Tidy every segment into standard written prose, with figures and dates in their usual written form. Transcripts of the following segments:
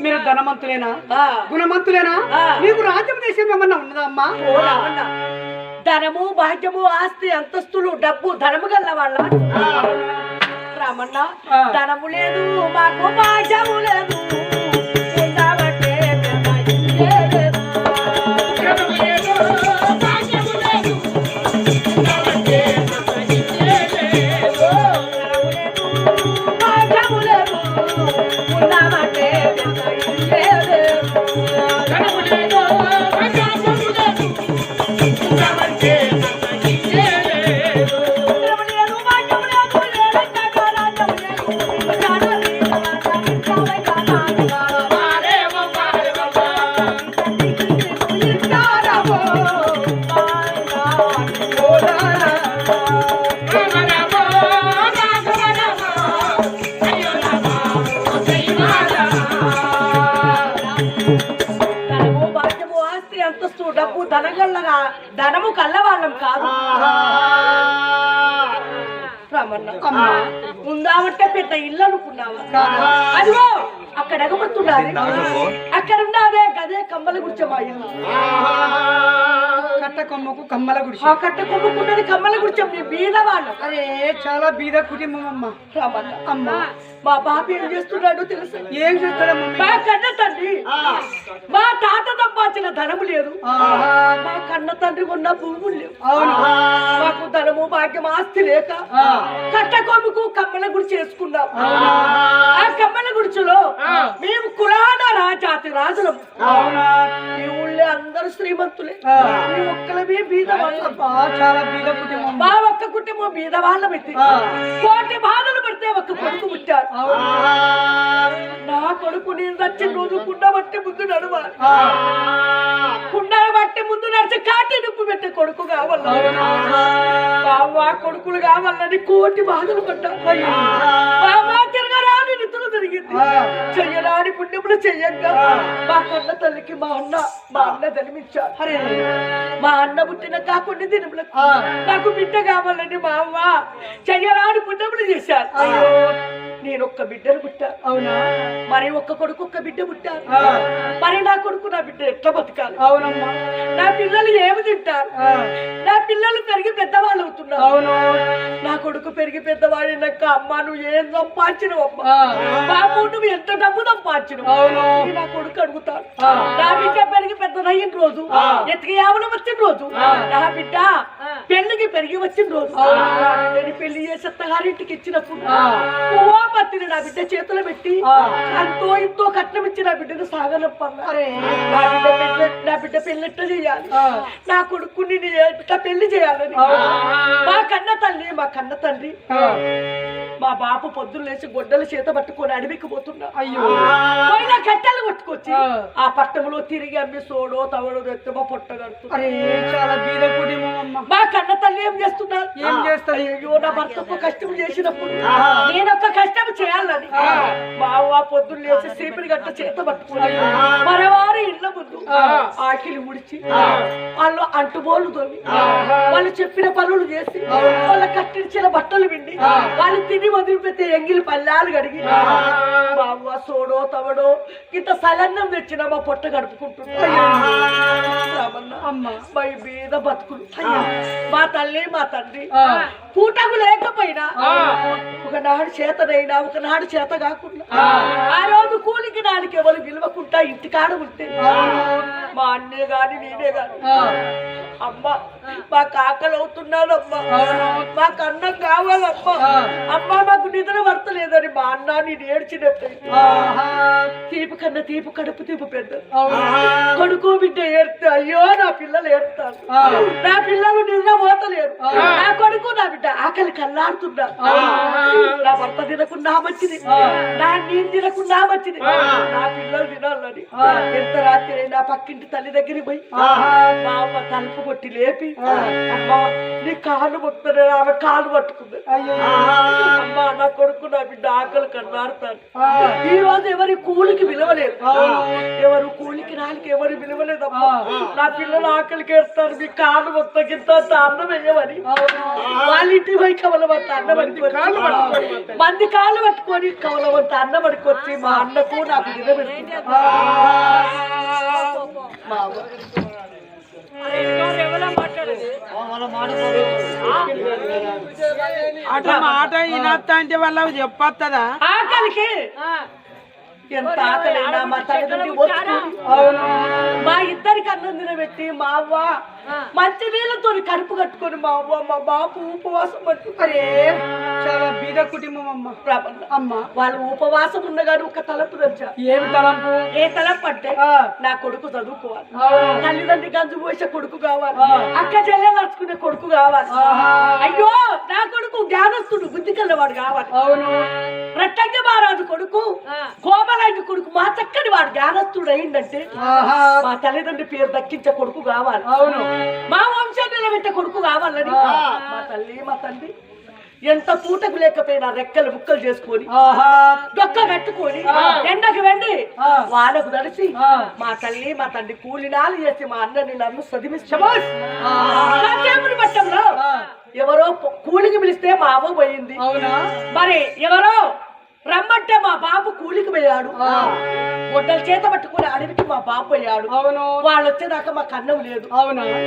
మీరు ధనవంతులేనా గుణవంతులేనా? నీకు రాజ్యం దేశం ఏమన్నా ఉన్నదా అమ్మా? ధనము భాగ్యము ఆస్తి అంతస్తులు డబ్బు ధనము గల్ల వాళ్ళ రామన్న ధనము లేదు మాకు భాగ్యము లేదు డబ్బు ధనగల్లగా ధనము కల్లవాళ్ళం కాదు ఉందామంటే పెద్ద ఇల్లు అనుకున్నావా? అదిగో అక్కడ ఎగబడుతున్నది, అక్కడ ఉన్నదే గదే కమ్మల గుడిచమా ఇల్లు. కట్ట కొమ్మకు కమ్మల గుడి, ఆ కట్ట కొమ్మకున్నది కమ్మల గుడిచం. నీ బీద వాళ్ళు. అరే చాలా బీద కుటుంబం అమ్మ. అమ్మా మా బాబు ఏం చేస్తున్నాడు తెలుసు? ఏం చేస్తాడమ్మా? మా కన్న తండ్రి మా తాత సంపాదించిన ధనము లేదు, మా కన్న తండ్రి ఉన్న భూములు లేవు. మాకు ధనము భాగ్యం ఆస్తి లేక కట్ట కొమ్ముకు కమ్మల గుడి చేసుకున్నాం. ఆ కమ్మల గుడిచులో మేము కులాన రాజాతి రాజులం. ఈ ఊళ్ళో అందరూ శ్రీమంతులే, మేము ఒక్కలమే బీద వాళ్ళం. చాలా బీద కుటుంబం. మా ఒక్క కుటుంబం బీద వాళ్ళం అయితే కోటి బాధలు పడితే ఒక్క కొడుకు పుట్టాడు. నా కొడుకు నేను వచ్చిన రోజు కుండ బట్టి ముందు నడవాలి, కుండ బట్టి ముందు నడిచి కాటి నొప్పి పెట్టే కొడుకు కావాల. కొడుకులు కావాలని కోటి బాధలు పడ్డాను. తిరగరాని నిధులు జరిగింది, చెయ్యరాని పుణ్యములు చెయ్యంగా మా కన్న తల్లికి మా అన్న జన్మించారు. అరే మా అన్న పుట్టిన కాకుండా దినములకు నాకు బిడ్డ కావాలని మా అమ్మ చెయ్యరాని పుణ్యములు చేశారు. నేను ఒక్క బిడ్డను పుట్టాను. అవునా? మరి ఒక్క కొడుకు ఒక్క బిడ్డ పుట్టారు. మరి నా కొడుకు నా బిడ్డ ఎట్లా బతకాలి? అవునమ్మా. నా పిల్లలు ఏమి తింటారు? నా పిల్లలు పెరిగి పెద్దవాళ్ళు అవుతున్నారు. అవును. నా కొడుకు పెరిగి పెద్దవాడినాక అమ్మ నువ్వు ఏం సంపాదించినవు అమ్మా, బాబు నువ్వు ఎంత డబ్బు సంపాదించినవు? అవును. నా కొడుకు అడుగుతాడు. నా బిడ్డ పెరిగి పెద్దదయిన రోజు, ఎత్తికి యావన వచ్చిన రోజు, నా బిడ్డ పెళ్లికి పెరిగి వచ్చిన రోజు, పెళ్లి చేసి అత్తగారింటికి ఇచ్చినప్పుడు పత్తిని నా బిడ్డ చేతులు పెట్టి అంతో ఇంతో కట్నం ఇచ్చి నా బిడ్డను సాగనప్పన్నా. నా బిడ్డ పెళ్ళెట్ట చేయాలి, నా కొడుకుని పెళ్లి చేయాలని మా కన్న తండ్రి మా బాపు పొద్దున్న లేచి గొడ్డల చేత పట్టుకొని అడవికి పోతున్నా. అయ్యో కట్టెలు కొట్టుకొచ్చి ఆ పట్టణంలో తిరిగి అమ్మి సోడో తవడో తెత్తమో పొట్టగడుతు. చాలా బీద కుటుంబం. మా కన్న తల్లి ఏం చేస్తున్నారు? ఏం చేస్తారు? అయ్యో నా భర్తకు కష్టం చేసినప్పుడు నేనొక్క కష్టం చేయాలని మా పొద్దున్న లేచి సీపిరి గట్ట చేత పట్టుకుని మరవారి ఇళ్ళ ముందు ఆకిలి ఉడిచి వాళ్ళు అంటుబోళ్ళు తోమి వాళ్ళు చెప్పిన పనులు చేసి వాళ్ళ కట్టించిన బట్టలు పిండి వాళ్ళు తిని వదిలిపెట్టే ఎంగిలి పల్లాలు కడిగి బాబు సోడో తవడో ఇంత సలన్నం తెచ్చిన మా పొట్ట గడుపుకుంటున్నా. మా బీద బతుకులు మా తల్లి మా తండ్రి పూటకు లేకపోయినా ఒకనాడు చేతనైనా ఒకనాడు చేత కాకుండా ఆ రోజు కూలికి నాలుగు ఎవరు విలువకుంటా ఇంటికాడ ఉంటే మా అన్నే గాని నేనే గాని అమ్మ మాకు ఆకలి అవుతున్నాను అమ్మ, మాకు అన్నం కావాలమ్మా, అమ్మ మాకు నిద్ర పడతలేదని మా అన్న నేను ఏడ్చినట్టు తీపి కన్నా తీపి కడుపు తీపి పెద్ద కొడుకు బిడ్డ ఏడుతే అయ్యో నా పిల్లలు ఏడుతారు, నా పిల్లలు నిద్ర పోతలేరు, నా కొడుకు నా బిడ్డ ఆకలి కల్లాడుతున్నా, నా భర్త తినకుండా మంచిది, నా నేను తినకుండా మంచిది, నా పిల్లలు తినాలని ఎంత రాత్రి నా పక్కింటి తల్లి దగ్గరికి పోయి మా అమ్మ తలుపు కొట్టి లేపి అమ్మా నీ కాళ్ళు మొక్కుతుంది ఆమె కాళ్ళు పట్టుకుంది అమ్మా నా కొడుకు నా బిడ్డ ఆకలి కన్నాడుతాను ఈ రోజు ఎవరి కూలికి విలువలేదు ఎవరు కూలికి రాలికి ఎవరు విలువలేదమ్మా నా పిల్లలు ఆకలికి ఏడుతారు మీ కాళ్ళు మొత్తం గింత అన్నం వేయమని వాళ్ళ ఇంటి పోయి కవలమంత అన్నం పడుకోవచ్చు మంది కాళ్ళు పట్టుకొని కవలమంత అన్నం పడుకొచ్చి మా అన్నకు నాకు నిలబెడుతుంది అట్లా మాట వినత్త అంటే వాళ్ళకి చెప్పొస్తుందా ఆకలికి ఎంత ఆకలైనా మా తల్లిదండ్రులు వచ్చుకొని మా ఇద్దరికి అన్నం తినబెట్టి మా అవ్వ మంచి నీళ్ళతో కడుపు కట్టుకొని మా అవ్వ మా బాపు ఉపవాసం పట్టుకుని చాలా బీద కుటుంబం అమ్మ వాళ్ళు ఉపవాసం ఉండగానే ఒక తలంపు తెచ్చా ఏమి తలంపు ఏ తలంపు అంటే నా కొడుకు చదువుకోవాలి తల్లిదండ్రి గంజు పోసే కొడుకు కావాలి అక్క చెల్లె నడుచుకునే కొడుకు కావాలి అయ్యో నా కొడుకు జ్ఞానస్తుడు బుద్ధి కల్లవాడు కావాలి అవును రట్టంగి మహారాజు కొడుకు కోమలాంటి కొడుకు మా చక్కని వాడు జ్ఞానస్తుడు అయిందంటే మా తల్లిదండ్రి పేరు దక్కించే కొడుకు కావాలి అవును మా వంశాన్ని నిలబెట్టే కొడుకు కావాలని మా తల్లి మా తండ్రి ఎంత పూటకు లేకపోయినా రెక్కలు ముక్కలు చేసుకొని దొక్క కట్టుకొని ఎండకు వెండి వాళ్ళకు తడిసి మా తల్లి మా తండ్రి కూలినాలు చేసి మా అన్నని నన్ను చదివించబోని పట్టంలో ఎవరో కూలికి పిలిస్తే మా అవ్వ పోయింది మరి ఎవరో రమ్మంటే మా బాబు కూలికి పోయాడు గొడ్డల చేత పట్టుకుని అడవికి మా బాబు పోయాడు వాళ్ళు వచ్చేదాకా మాకు అన్నం లేదు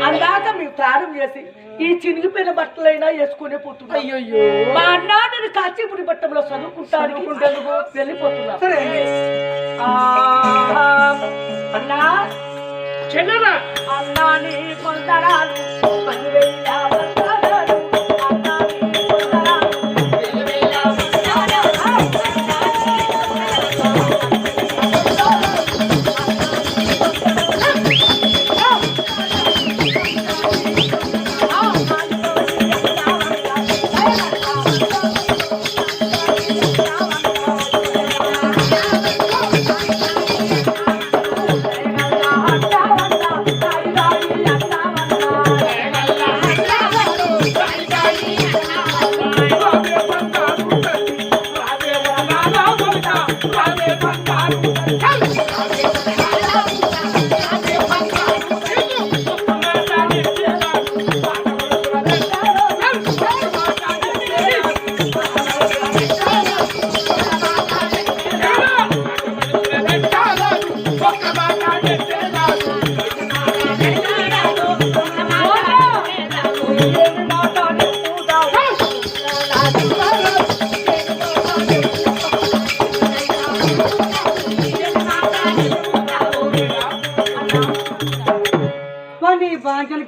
అందాక మేము ప్రాణం చేసి ఈ చినిగిపోయిన బట్టలైనా వేసుకునే పోతున్నాం అయ్యో మా అన్న నేను కాచీపురి పట్టంలో చదువుకుంటాను వెళ్ళిపోతున్నా అన్నా చెల్లెలా అన్నా నీ కొందరాలు 10,000 వందనాలు. అన్నా నీ కొందరాలు 10,000 వందనాలు.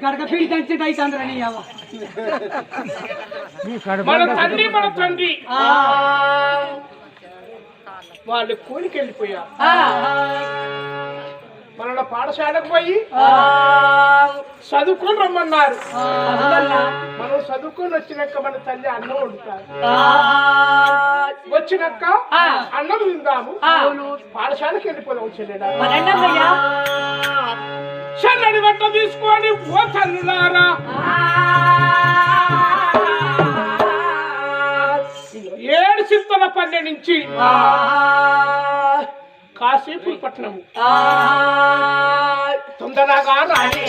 గడక పీడి దంచింది అయితే అందరని మన తండ్రి మన తండ్రి వాళ్ళు కూలికి వెళ్ళిపోయారు మన పాఠశాలకు పోయి చదువుకొని రమ్మన్నారు మనం చదువుకొని వచ్చినాక మన తల్లి అన్నం వండుతారు వచ్చినాక అన్నం తిందాము పాఠశాలకు వెళ్ళిపోదాం చెల్లెడా చల్లడి వంట తీసుకొని ఓ తల్లులారా ఏడు చింతల పల్లె నుంచి కాసేపు పట్టణము తొందరగా రాని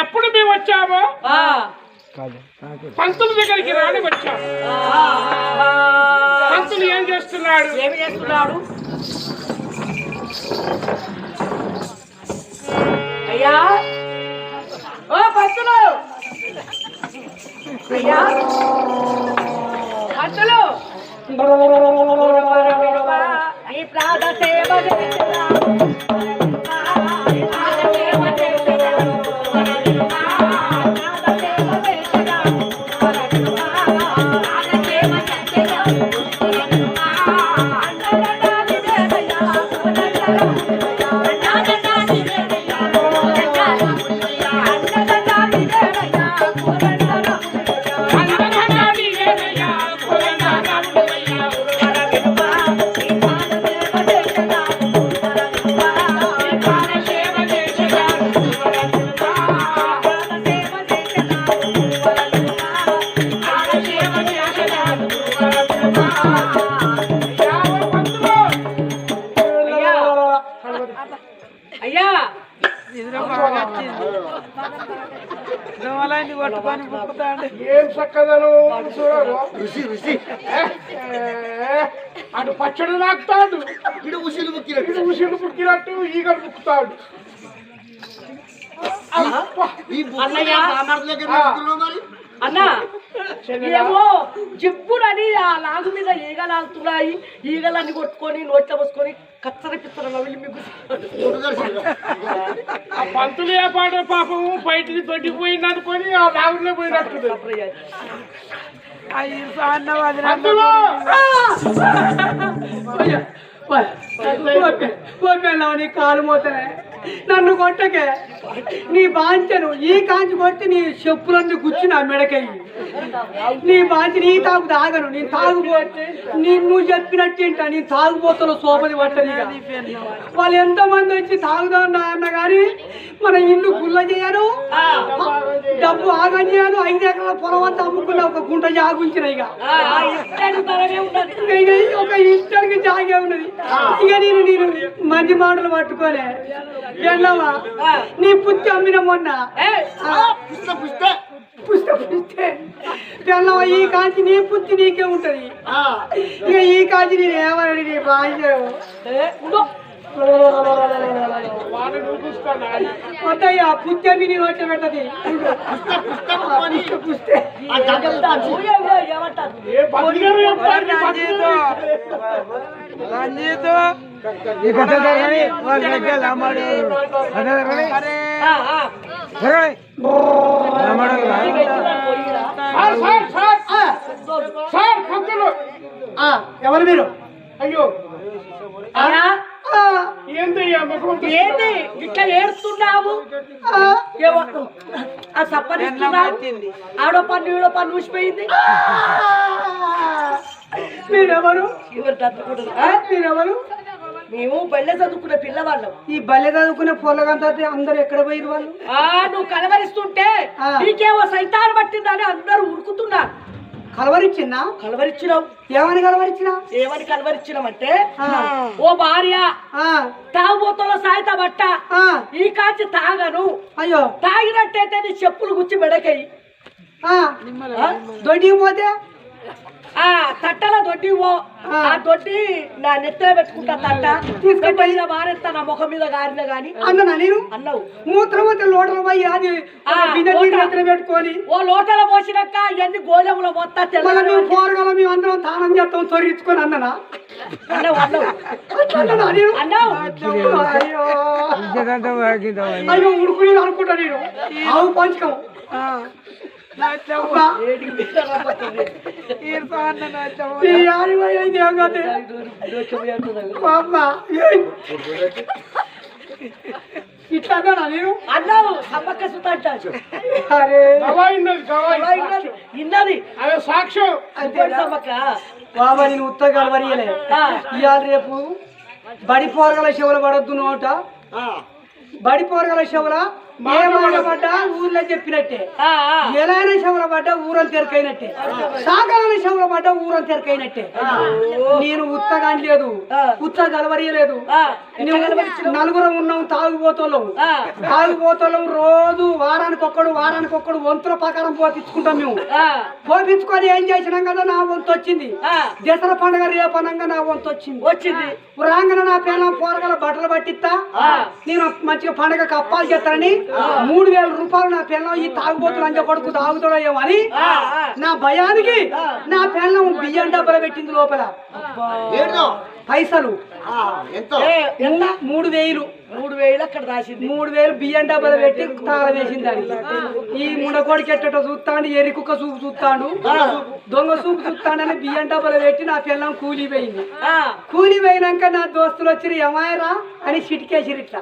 ఎప్పుడు మేము వచ్చామో పంతుల దగ్గరికి రాని వచ్చాము. పంతులు ఏం చేస్తున్నాడు? అయ్యా ఓ పంతులు అయ్యా పంతులు ఈ ప్రాణ సేవ చేసినా అయ్యా ఏం చక్కదను చూడరు అటు పచ్చడి నాకుతాడు ఇటు ఉసిలు ముక్కినట్టు ఈగలు ముక్కుతాడు అన్నా ఏమో జిప్పుడని ఆ లాగు మీద ఈగలు ఆగుతున్నాయి ఈగలన్నీ కొట్టుకొని నోట్లో పోసుకొని కచ్చర పిచ్చర నవ్వులు మీకు ఆ పంతులు ఏ పాట పాపము బయటికి దొడ్డిపోయింది అనుకొని ఆ లాగులో పోయినట్టు నీ కాలు మోతనే నన్ను కొట్టకే నీ బాంచను ఈ కాంచి కొట్టి నీ చెప్పులన్నీ గుచ్చిన మెడకయ్యి నీ బాంచి నీ తాగు తాగను నేను తాగుపోతే నువ్వు చెప్పినట్టేంట నేను తాగుపోతాను సోపది పట్టదిగా వాళ్ళు ఎంతమంది వచ్చి తాగుదా అన్న కానీ మన ఇల్లు గుల్ల చేయను డబ్బు ఆగం చేయను 5 ఎకరాల పొలం అంతా అమ్ముకున్న ఒక గుంట జాగుంచిన ఇక ఒక ఇష్టానికి జాగే ఉన్నది ఇక నేను మంచి మాటలు పట్టుకోలే వెళ్ళవా నీ పుత్తి అమ్మిన మొన్న పుస్తే తెల్లవా ఈ కాంచి నీ పుత్తి నీకే ఉంటది ఇక ఈ కాంచి నేను ఏమని నీ బాధ్యత వద్దయ్యా పుత్తి అమ్మి నీ వచ్చి పెట్టది పుస్తే ఎవరు మీరు అయ్యో ఏంది ఇట్లా ఏడుస్తున్నావు ఆ సప్పరిస్తున్నావు ఆడో పన్ను ఈడో పన్ను ఊసిపోయింది మీరెవరు మీరెవరు మేము బల్లె చదువుకునే పిల్లవాళ్ళం ఈ బల్లె చదువుకునే పొలగంతా అందరు ఎక్కడ పోయిన వాళ్ళు నువ్వు కలవరిస్తుంటే నీకేమో సైతాన్ని పట్టిందని అందరూ ఉరుకుతున్నారు కలవరిచ్చినా కలవరిచ్చినావు ఏమని కలవరిచ్చినామంటే ఓ భార్య తాగుబోతుల సాయిత బట్ట ఈ కాంచి తాగను అయ్యో తాగినట్టయితే నీ చెప్పులు గుచ్చి మెడకయ్యి దొడ్డికి పోతే తట్టల దొడ్డి ఆ దొడ్డి నా నెత్తిన పెట్టుకుంటా తట్ట తీసుకుపోయి మారేస్తా నా ముఖం మీద గారిన గాని అన్నా నేను అన్నావు మూత్రమతి లోటలు పోయి అది నెత్తిన పెట్టుకొని ఓ లోటల పోసినాక ఇవన్నీ గోళములో మొత్తం మేము పోరగల మేము అందరం తానం చేస్తాం తొరిగించుకొని అన్ననా అయ్యో ఉడుకుని అనుకుంటా నేను ఆవు పంచకం ఇట్లా నేను అన్నావు సమ్మక్క సుత ఇన్నది అదే సాక్ష్యం సమ్మక్క బాబా నేను ఉత్తగా కలవరియలే ఇవాళ రేపు బడి పోరగల శివలు పడొద్దు నోట బడి పోరగల శివల ఏ మాట పడ్డా ఊర్లో చెప్పినట్టే, ఎలాైన శవల పడ్డా ఊరని తెరకైనట్టే, సాగలైన శవల పడ్డా ఊరని తెరకైనట్టే. నేను ఉత్తగా లేదు, ఉత్త గలవరియలేదు. నలుగురం ఉన్నాం తాగుబోతోళ్ళం రోజు వారానికి ఒక్కడు వంతుల ప్రకారం పోపించుకుంటాం మేము. పోపించుకొని ఏం చేసినాం కదా, నా వంతు వచ్చింది. దసరా పండుగ రేపనంగా నా వంతు వచ్చింది. రాగానే నా పిల్లల పోరగల బట్టలు పట్టిస్తా, నేను మంచిగా పండుగ కప్పాలు చేస్తానని 3000 రూపాయలు నా పిల్లం ఈ తాగుబోతులు అంజ కొడుకు తాగుతాడో ఏమో అని నా భయానికి నా పిల్లం బియ్యం డబ్బలు పెట్టింది లోపల. పైసలు 3000 అక్కడ రాసింది. 3000 బియ్యం డబ్బలు పెట్టి తాళం వేసింది దానికి. ఈ ముండకోడికి ఎట్టో చూస్తాడు, ఎరి కుక్క చూపు చూస్తాడు, దొంగ చూపు చూస్తాడని బియ్యం డబ్బలు పెట్టి నా పిల్లం కూలిపోయింది. కూలిపోయినాక నా దోస్తులు వచ్చి ఏమాయరా అని చిటికేసిరు. ఇట్లా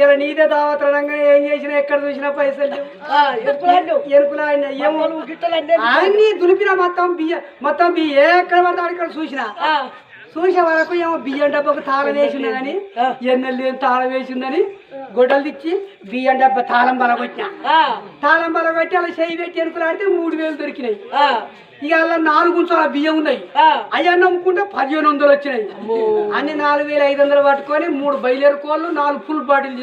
ఇలా నీదే దావతరంగా ఏం చేసినా ఎక్కడ చూసినా పైసలు ఎరుకులా ఏమో అన్ని దులిపిన మొత్తం బియ్యం ఎక్కడ పడతా అక్కడ చూసే వరకు ఏమో బియ్యం డబ్బాకు తాళం వేసిందని, ఎన్నెల్లు ఏం తాళం వేసిందని గొడ్డలు తెచ్చి బియ్యం డబ్బా తాళం బలగొట్టినా. తాళం బలగొట్టి అలా చేయి పెట్టి ఎరుకులాడితే 3000 దొరికినాయి. ఇక అలా 4 గుంచాల బియ్యం ఉన్నాయి. అయ్యా నమ్ముకుంటే 1500 వచ్చినాయి. అన్ని 4500 పట్టుకొని 3 బయలేరు కోళ్ళు 4 ఫుల్ బాటిల్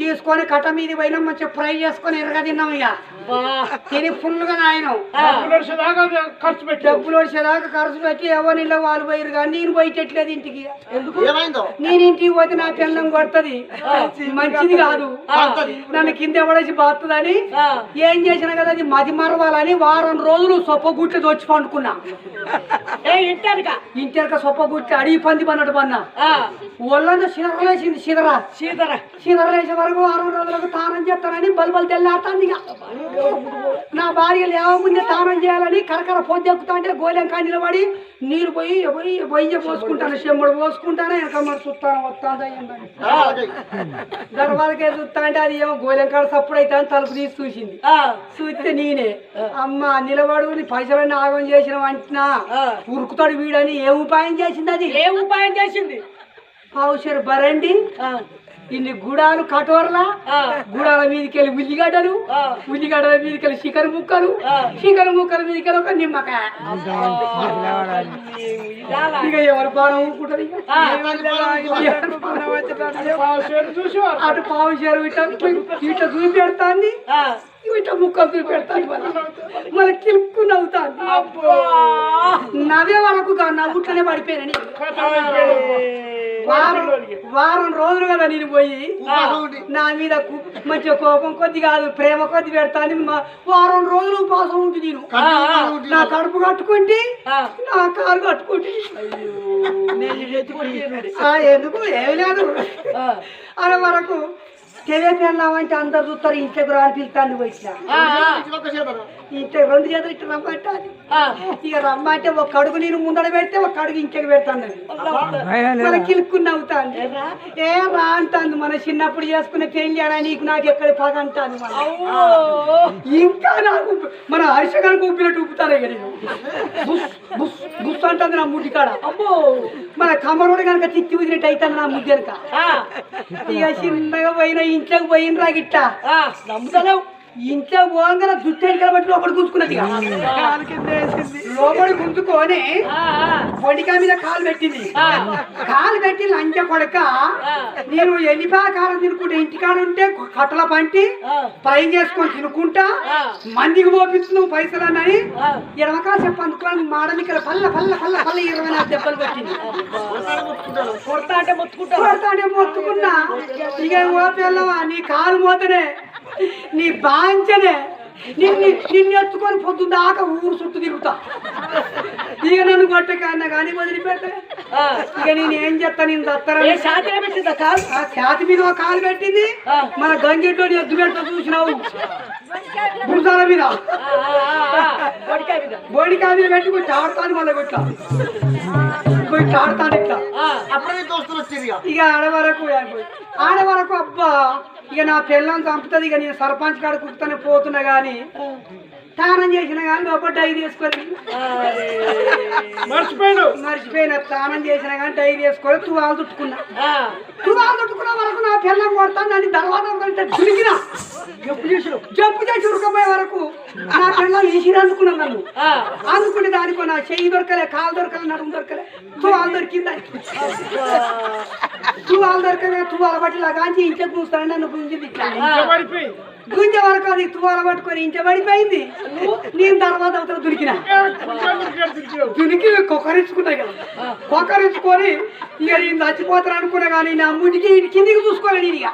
తీసుకొని కట్ట మీద పోయినా మంచిగా ఫ్రై చేసుకొని ఎరగా తిన్నాం. ఇక తిని ఫుల్గా నాయనం డబ్బులు వచ్చేదాకా ఖర్చు పెట్టి ఎవరిలో వాళ్ళు పోయారు. కానీ నేను పోయిట్లేదు ఇంటికి. నేను ఇంటికి పోతే నా పిల్లం కొడుతుంది, మంచిది కాదు, నన్ను కింద పడేసి బాతుందని ఏం చేసినా కదా అది మది మరవాలని వారం రోజులు సొప్ప గుట్టి వచ్చి పండుకున్నా. ఇంటెరక సొప్ప గుట్టి అడిగి పంది పన్నట్టు పన్నా. ఒళ్ళంతా సిదరలేసింది. సిదరలేసే వరకు వారం రోజులకు తానం చేస్తానని బల్బలు తెల్లాడుతాను. ఇక నా భార్య లేవముందే తానం చేయాలని కరకర పొద్దెక్కుతా అంటే గోలెం కాండిలో పడి నీరు పోయి బొయ్య పోసుకుంటాను, చెమ్మడు పోసుకుంటాను, వెనకమ్మ చూస్తాను వస్తాను గర్భాలకే చూస్తా అంటే అది ఏమో గోలెం కాడ సప్పుడు అయితే అని తలుపు తీసి చూసింది. చూస్తే నేనే అమ్మ నిలబడు పైసలన్నీ ఆగం చేసిన అంటున్నా ఉరుకుతాడు వీడని. ఏ ఉపాయం చేసింది? అది ఏ ఉపాయం చేసింది? పావుషర్ బరండి, ఇన్ని గుడాలు కటోరలా, గుడాల మీదకి వెళ్ళి ఉల్లిగడ్డల మీదకి వెళ్ళి చికెన్ ముక్కల మీదకి వెళ్ళి ఒక నిమ్మకాయ. ఇక ఎవరు బాగా ఊరుకుంటారు. అటు పావుషేరు ఇట్లా చూపెడతాంది, ఇట్లా ముక్కలు చూపెడతాను, మళ్ళీ కిలుక్కు నవ్వుతాను. నవ్వే వరకు నవ్వుట్లనే పడిపోయానని. వారం రోజులు కదా నేను పోయి నా మీద మంచిగా కోపం కొద్ది కాదు ప్రేమ కొద్ది పెడతాను. వారం రోజులు ఉపాసం ఉంటే నేను నా కడుపు కట్టుకుంటే నా కారు కట్టుకుంటే ఎందుకు ఏమి లేదు అనే వరకు తెలియపెళ్ళామంటే అందరు చూస్తారు. ఇంట్లోకి రాని పిలుతాను వచ్చిన ఇంట్లో 2 చేతులు ఇట్లా రమ్మంటాను. ఇక రమ్మంటే ఒక అడుగు నేను ముందర పెడితే ఒక అడుగు ఇంట్లోకి పెడతాను. మన కిలుక్కుని అవుతాను. ఏ రా అంటాను. మన చిన్నప్పుడు చేసుకునే పెళ్ళాడా నీకు నాకు ఎక్కడ పగ అంటాను. ఇంకా నాకు మన హర్షగానికి ఉప్పినట్టు ఉప్పుతానే కదా బుస్ అంటుంది నా ముడ్డి కాడ. మన కమరోడు కనుక తిత్తి వదిలినట్టు అవుతాను నా ముద్ది కనుక. ఇక చిన్నగా పోయిన ఇంట్లోకి పోయినరా గిట్ట నమ్ముతావు. ఇంట్లో పోగానే జుట్టు ఎన్నికల బట్టి లోపల గుంజుకున్నది. లోపలి గుంజుకొని పొడికా మీద కాలు పెట్టింది. కాలు పెట్టి లంచ కొడక నేను ఎల్లిపాకారం తినుకుంటే ఇంటికాడ ఉంటే కట్టల పంటి ఫ్రై చేసుకొని తినుకుంటా మందికి పోపిస్తున్నావు పైసలు అన్నని ఎడమకాసే పండుకొని మాడనికల పల్ల 24 దెబ్బలు కొట్టింది. కొడతా అంటే మొత్తుకున్నా. ఇక పోతేళ్ళవా నీ కాలు పోతేనే నీ బాంచనే నిన్ను ఎత్తుకొని పొద్దుదాకా ఊరు చుట్టూ తిరుగుతా. ఇక నన్ను కొట్టకన్నా కానీ వదిలిపెట్ట. ఇక నేను ఏం చెప్తా, నేను దత్తరా ఛాతి మీద ఒక కాలు పెట్టింది. మన గంగిట్లో ఎద్దు పెడతా చూసినావు భుజాల మీద బోడికాయ మీద పెట్టి కొంచెం ఆడతాను. మళ్ళీ కొట్లా పోయి ఆడతాను ఇట్లా. ఇక ఆడవరకు అబ్బా ఇక నా పిల్లని చంపుతుంది. ఇక నేను సర్పంచ్ కాడ కుక్కుతానే పోతున్నా కానీ స్నానం చేసిన కానీ లోపల డైరీ వేసుకొని మర్చిపోయిన స్నానం చేసిన కానీ డైరీ వేసుకొని తువాలు చుట్టుకున్నా వరకు నా పిల్లం కొడతాను నన్ను తర్వాత చురికిన జప్పు చేసి ఉరకపోయే వరకు నా పిల్లలు ఈసిరి అందుకున్నాను నన్ను అందుకునే దానికో నా చెయ్యి దొరకలే కాలు దొరకలే నడుము దొరకలే తువాలు దొరికింది తువాలు దొరకలే తువాల బట్టి ఇలా కాంచి ఇంట్లో చూస్తాను నన్ను గుంజింది గుంజ వరకు అది తువాల పట్టుకొని ఇంట పడిపోయింది నేను తర్వాత అవతల దునికి కొక్కరించుకున్నాయి కదా కొక్కరించుకొని ఇక నేను చచ్చిపోతాను అనుకున్నా కానీ నా ముందుకి కిందికి చూసుకోలేదు నేను ఇక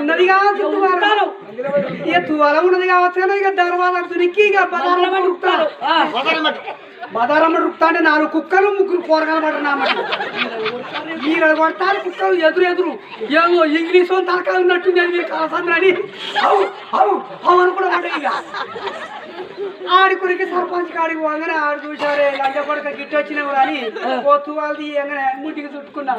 ఉన్నది కావచ్చు తువాల ఇక తువాల ఉన్నది కావచ్చు కానీ ఇక దర్వాజ దునికి ఇక బదారమ్మ రుక్తాను బదారమ్మ రుక్తా అంటే 4 కుక్కలు 3 కూరగాయలు పడరు నా మాట మీరు కొడతారు కుక్కలు ఎదురు ఏమో ఇంగ్లీష్ వాళ్ళు తరకాలు ఉన్నట్టుంది అని మీరు కాల్సంద్రని అని కూడా పడ్డాయి ఇక ఆడి కొరికి సర్పంచ్ కాడికి పోగానే ఆడు చూసారే లంచ పడక గిట్టి వచ్చినావు కానీ పోతు వాళ్ళది ముట్టికి చుట్టుకున్నా